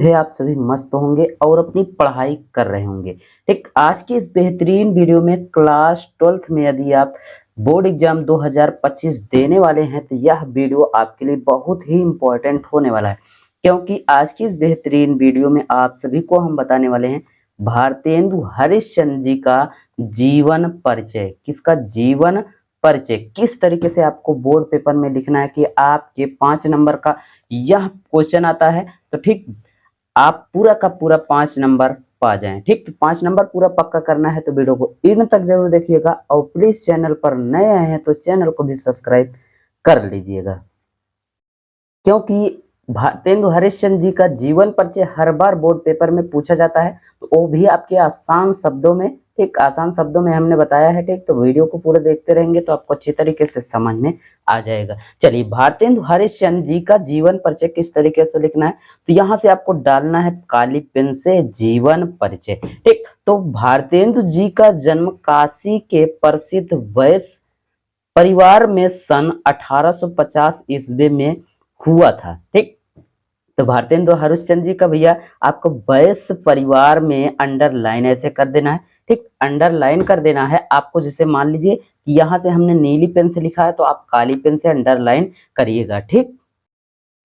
है आप सभी मस्त होंगे और अपनी पढ़ाई कर रहे होंगे। ठीक, आज की इस बेहतरीन वीडियो में क्लास 12th में यदि आप बोर्ड एग्जाम 2025 देने वाले हैं तो यह वीडियो आपके लिए बहुत ही इम्पोर्टेंट होने वाला है, क्योंकि आज की इस बेहतरीन वीडियो में आप सभी को हम बताने वाले हैं भारतेंदु हरिश्चंद्र जी का जीवन परिचय। किसका जीवन परिचय, किस तरीके से आपको बोर्ड पेपर में लिखना है कि आपके 5 नंबर का यह क्वेश्चन आता है, तो ठीक आप पूरा का पूरा 5 नंबर पा जाएं। ठीक, तो 5 नंबर पूरा पक्का करना है तो वीडियो को इन तक जरूर देखिएगा और प्लीज चैनल पर नए आए हैं तो चैनल को भी सब्सक्राइब कर लीजिएगा, क्योंकि भारतेंदु हरिश्चंद्र जी का जीवन परिचय हर बार बोर्ड पेपर में पूछा जाता है, तो वो भी आपके आसान शब्दों में, ठीक आसान शब्दों में हमने बताया है। ठीक, तो वीडियो को पूरा देखते रहेंगे तो आपको अच्छी तरीके से समझ में आ जाएगा। चलिए, भारतेंदु हरिश्चंद्र जी का जीवन परिचय किस तरीके से लिखना है, तो यहाँ से आपको डालना है काली पेन से जीवन परिचय। ठीक, तो भारतेंदु जी का जन्म काशी के प्रसिद्ध वैश्य परिवार में सन 1850 ईस्वी में हुआ था। ठीक, तो भारतेंदु हरिश्चंद्र जी का भैया आपको वैश्य परिवार में अंडरलाइन ऐसे कर देना है। ठीक, अंडरलाइन कर देना है आपको, जैसे मान लीजिए कि यहाँ से हमने नीली पेन से लिखा है तो आप काली पेन से अंडरलाइन करिएगा। ठीक,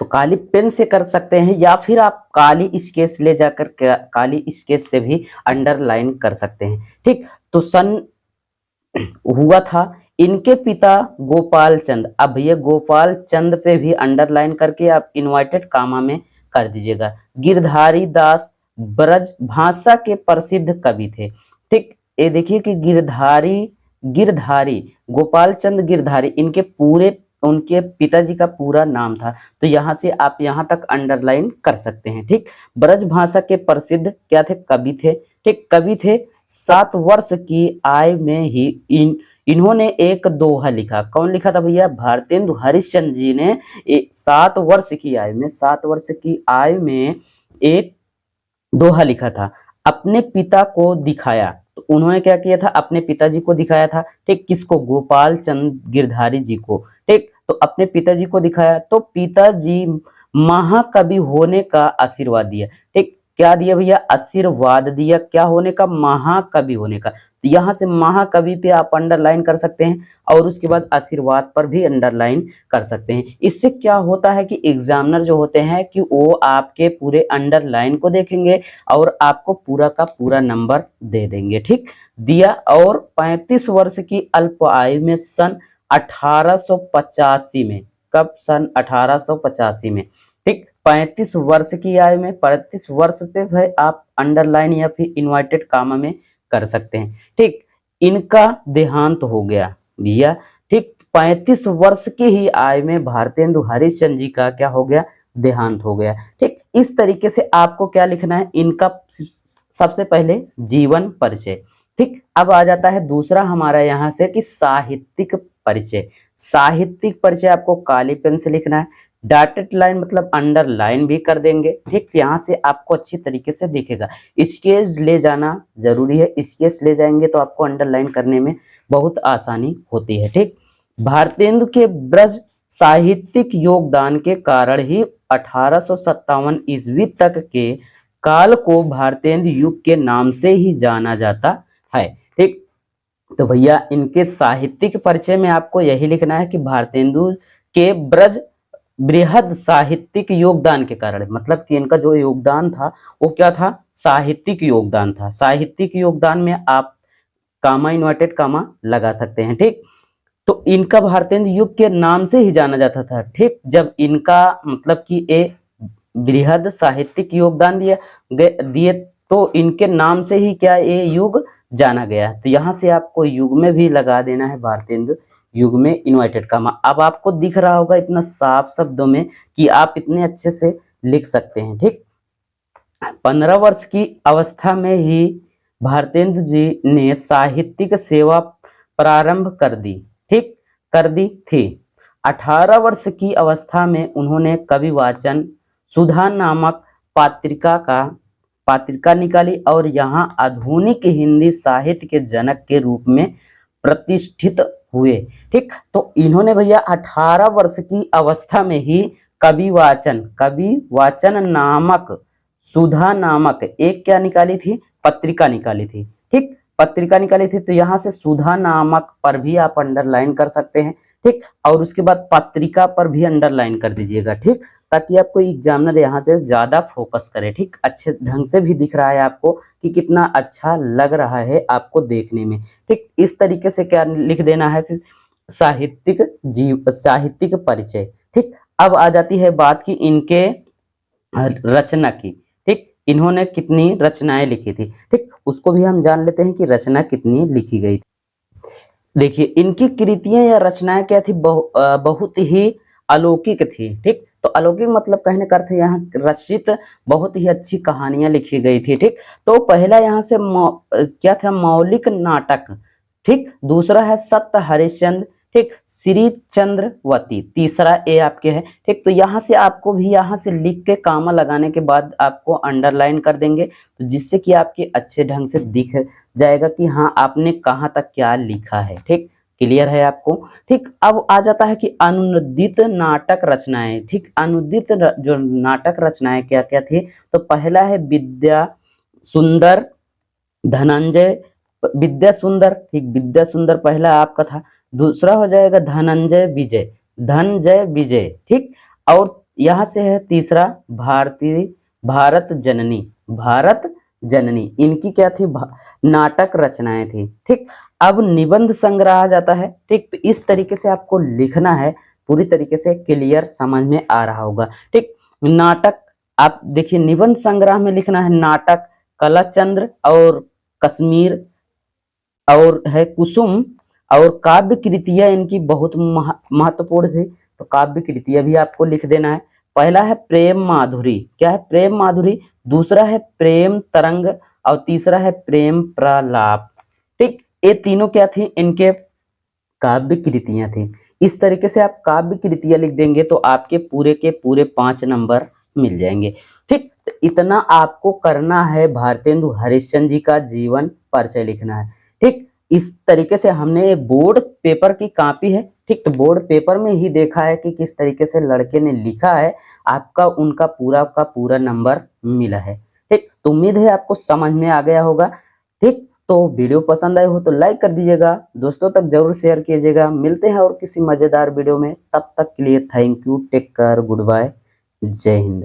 तो काली पेन से कर सकते हैं या फिर आप काली स्केच ले जाकर काली स्केच से भी अंडरलाइन कर सकते हैं। ठीक, तो सन हुआ था, इनके पिता गोपाल चंद, अब ये गोपाल चंद पे भी अंडरलाइन करके आप इन्वर्टेड कामा में कर दीजिएगा। गिरधारी दास ब्रज भाषा के प्रसिद्ध कवि थे। ठीक, ये देखिए कि गिरधारी गिरधारी गोपाल चंद गिरधारी इनके पूरे उनके पिताजी का पूरा नाम था, तो यहाँ से आप यहाँ तक अंडरलाइन कर सकते हैं। ठीक, ब्रज भाषा के प्रसिद्ध क्या थे, कवि थे। ठीक, कवि थे। 7 वर्ष की आयु में ही इन्होंने एक दोहा लिखा। कौन लिखा था भैया, भारतेंदु हरिश्चंद्र जी ने 7 वर्ष की आयु में 7 वर्ष की आयु में एक दोहा लिखा था, अपने पिता को दिखाया। तो उन्होंने क्या किया था, अपने पिताजी को दिखाया था। ठीक, किसको, गोपाल चंद गिरधारी जी को। ठीक, तो अपने पिताजी को दिखाया तो पिताजी महाकवि होने का आशीर्वाद दिया। ठीक, क्या दिया भैया, आशीर्वाद दिया, क्या होने का, महाकवि होने का। तो यहाँ से महाकवि पे आप अंडरलाइन कर सकते हैं और उसके बाद आशीर्वाद पर भी अंडरलाइन कर सकते हैं। इससे क्या होता है कि एग्जामिनर जो होते हैं कि वो आपके पूरे अंडरलाइन को देखेंगे और आपको पूरा का पूरा नंबर दे देंगे। ठीक, दिया। और 35 वर्ष की अल्प आयु में सन 1885 में, कब, सन 1885 में। ठीक, 35 वर्ष की आयु में 35 वर्ष पे भाई आप अंडरलाइन या फिर इन्वर्टेड कामा में कर सकते हैं। ठीक, इनका देहांत हो गया भैया। ठीक, 35 वर्ष की ही आयु में भारतेंदु हरिश्चंद्र जी का क्या हो गया, देहांत हो गया। ठीक, इस तरीके से आपको क्या लिखना है, इनका सबसे पहले जीवन परिचय। ठीक, अब आ जाता है दूसरा हमारा यहाँ से कि साहित्यिक परिचय। साहित्यिक परिचय आपको काली पेन से लिखना है, डॉटेड लाइन मतलब अंडरलाइन भी कर देंगे। ठीक, यहाँ से आपको अच्छी तरीके से दिखेगा। स्केच ले जाना जरूरी है, स्केच ले जाएंगे तो आपको अंडरलाइन करने में बहुत आसानी होती है। ठीक, भारतेंदु के ब्रज साहित्यिक योगदान के कारण ही 1857 ईस्वी तक के काल को भारतेंदु युग के नाम से ही जाना जाता है। ठीक, तो भैया इनके साहित्यिक परिचय में आपको यही लिखना है कि भारतेंदु के ब्रज बृहद साहित्यिक योगदान के कारण, मतलब कि इनका जो योगदान था वो क्या था, साहित्यिक योगदान था। साहित्यिक योगदान में आप कामा इन्वर्टेड कामा लगा सकते हैं। ठीक, तो इनका भारतेंदु युग के नाम से ही जाना जाता था। ठीक, जब इनका मतलब कि ए बृहद साहित्यिक योगदान दिए तो इनके नाम से ही क्या ये युग जाना गया। तो यहाँ से आपको युग में भी लगा देना है भारतेंदु युग में इन्वर्टेड कामा। अब आपको दिख रहा होगा इतना साफ शब्दों में कि आप इतने अच्छे से लिख सकते हैं। ठीक, 15 वर्ष की अवस्था में ही भारतेंदु जी ने साहित्यिक सेवा प्रारंभ कर दी। ठीक, कर दी थी। 18 वर्ष की अवस्था में उन्होंने कवि वाचन सुधा नामक पात्रिका निकाली और यहाँ आधुनिक हिंदी साहित्य के जनक के रूप में प्रतिष्ठित हुए। ठीक, तो इन्होंने भैया 18 वर्ष की अवस्था में ही कवि वाचन नामक सुधा नामक एक क्या निकाली थी, पत्रिका निकाली थी। ठीक, पत्रिका निकाली थी, तो यहाँ से सुधा नामक पर भी आप अंडरलाइन कर सकते हैं। ठीक, और उसके बाद पत्रिका पर भी अंडरलाइन कर दीजिएगा। ठीक, ताकि आपको एग्जामिनर यहाँ से ज्यादा फोकस करे। ठीक, अच्छे ढंग से भी दिख रहा है आपको कि कितना अच्छा लग रहा है आपको देखने में। ठीक, इस तरीके से क्या लिख देना है कि साहित्यिक परिचय। ठीक, अब आ जाती है बात की इनके रचना की। ठीक, इन्होंने कितनी रचनाएं लिखी थी। ठीक, उसको भी हम जान लेते हैं कि रचना कितनी लिखी गई थी। देखिए, इनकी कृतियां या रचनाएं क्या थी, बहुत ही अलौकिक थी। ठीक, तो अलौकिक मतलब कहने का अर्थ यहाँ रचित बहुत ही अच्छी कहानियां लिखी गई थी। ठीक, तो पहला यहाँ से क्या था, मौलिक नाटक। ठीक, दूसरा है सत्य हरिश्चंद्र। ठीक, श्री चंद्रवती, तीसरा ए आपके है। ठीक, तो यहाँ से आपको भी यहाँ से लिख के कामा लगाने के बाद आपको अंडरलाइन कर देंगे, तो जिससे कि आपके अच्छे ढंग से दिख जाएगा कि हाँ आपने कहाँ तक क्या लिखा है। ठीक, क्लियर है आपको। ठीक, अब आ जाता है कि अनुदित नाटक रचनाएं। ठीक, अनुदित जो नाटक रचनाएं क्या क्या थी, तो पहला है विद्या सुंदर धनंजय, विद्या सुंदर। ठीक, विद्या सुंदर पहला आपका था। दूसरा हो जाएगा धनंजय विजय, धनजय विजय। ठीक, और यहाँ से है तीसरा भारतीय भारत जननी, भारत जननी। इनकी क्या थी, नाटक रचनाएं थी। ठीक, अब निबंध संग्रह आ जाता है। ठीक, तो इस तरीके से आपको लिखना है, पूरी तरीके से क्लियर समझ में आ रहा होगा। ठीक, नाटक आप देखिए, निबंध संग्रह में लिखना है नाटक कलाचंद्र और कश्मीर और है कुसुम, और काव्य कृतियां इनकी बहुत महत्वपूर्ण थी। तो काव्य कृतियां भी आपको लिख देना है। पहला है प्रेम माधुरी, क्या है, प्रेम माधुरी। दूसरा है प्रेम तरंग, और तीसरा है प्रेम प्रलाप। ठीक, ये तीनों क्या थी, इनके काव्य कृतियां थी। इस तरीके से आप काव्य कृतियां लिख देंगे तो आपके पूरे के पूरे 5 नंबर मिल जाएंगे। ठीक, तो इतना आपको करना है, भारतेंदु हरिश्चंद्र जी का जीवन परिचय लिखना है। ठीक, इस तरीके से हमने बोर्ड पेपर की कॉपी है। ठीक, तो बोर्ड पेपर में ही देखा है कि किस तरीके से लड़के ने लिखा है, आपका उनका पूरा का पूरा नंबर मिला है। ठीक, तो उम्मीद है आपको समझ में आ गया होगा। ठीक, तो वीडियो पसंद आए हो तो लाइक कर दीजिएगा, दोस्तों तक जरूर शेयर कीजिएगा। मिलते हैं और किसी मजेदार वीडियो में, तब तक के लिए thank you, take care, good bye, जय हिंद।